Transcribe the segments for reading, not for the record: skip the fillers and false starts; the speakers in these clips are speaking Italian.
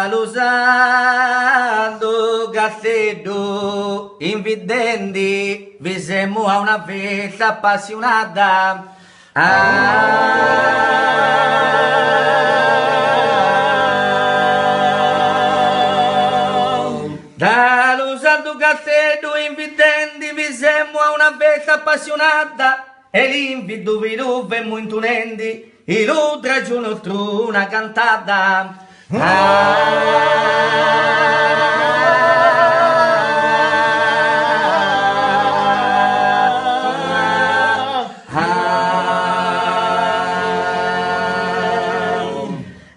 Lo santo Castello, invidenti, vi siamo a una festa appassionata. Dallo santo Castello, invidenti, vi siamo a una festa appassionata. E l'invido vi dove molto nendi, e lo tragio nostro una cantata.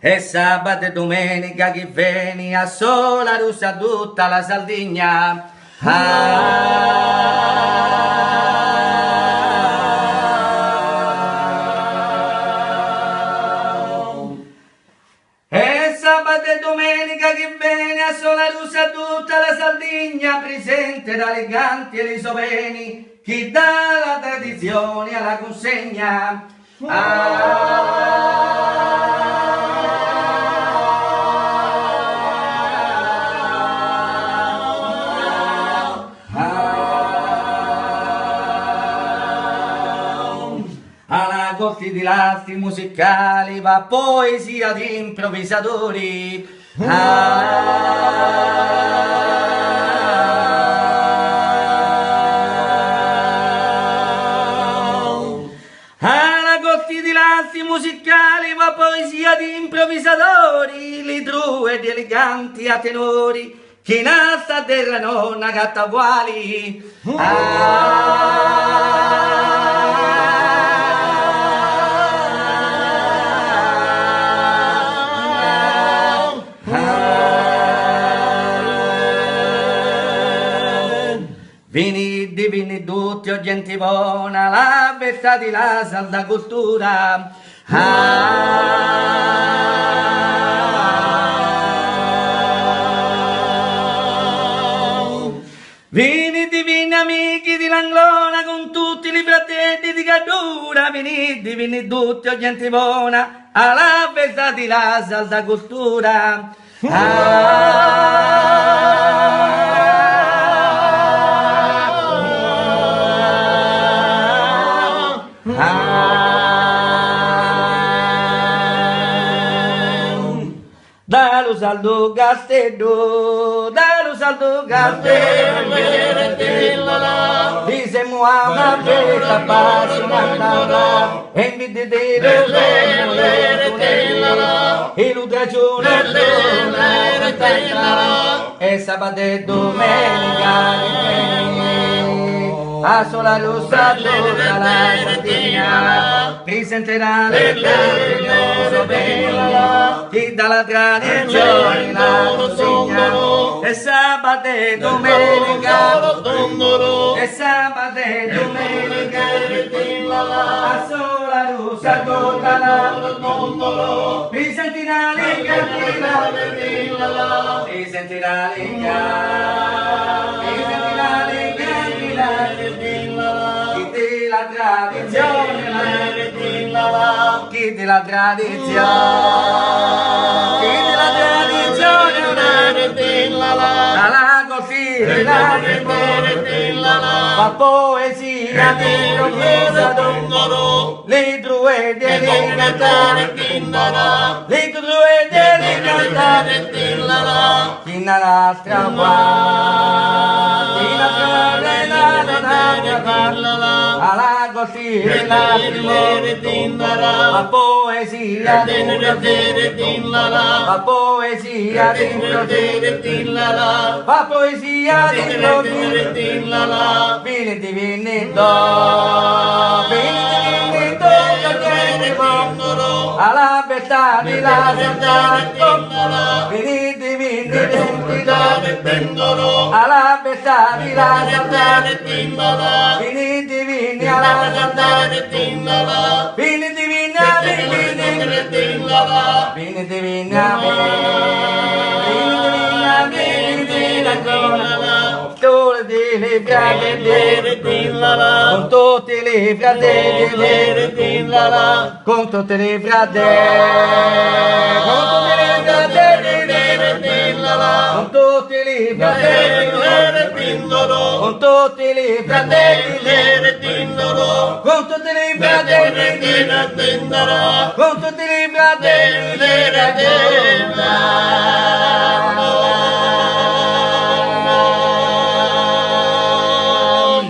E sabato e domenica che vieni a sola russa tutta la Sardegna. E sabato e domenica che viene a sola russa tutta la Sardegna, presente dalle canti e le soveni, chi dà la tradizione alla consegna. Alla corti di lasti musicali va poesia di improvvisatori. Alla corti di lasti musicali va poesia di improvvisatori, li drue di eleganti a tenori, chi nasta della nonna gatta uguali. Vini tutti o gente buona, la festa di la salda cultura. Vini divini amici di Langlona con tutti i fratelli di Cadura, vini tutti o gente buona, alla festa di la salda cultura. Dallo saldo Castello, dallo saldo Castello, ti siamo a una festa appassionata, e inviti te e l'utragione e sabato e domenica a sola rossa tutta la Sardegna presenterà le canzoni chi dalla tradizione la consegna. E sabato e domenica e sabato e domenica a sola rossa tutta la presenterà le canzoni presenterà le la tradizione, chi della tradizione, alla cosina, fa poesia di improvvisatori, le druidi e le cantare, le druidi e le cantare, chi nella strada, alla cosina, fa poesia di improvvisatori, fa poesia di improvvisatori, fa poesia di improvvisatori, vieni divini do, alla festa di la Sardegna, vieni divini alla festa di la Sardegna, vieni divini alla Sardegna, vieni divini a vieni divini a tutti i fratelli, con tutti i fratelli, i fratelli, con tutti i fratelli, con tutti i fratelli, con tutti i fratelli,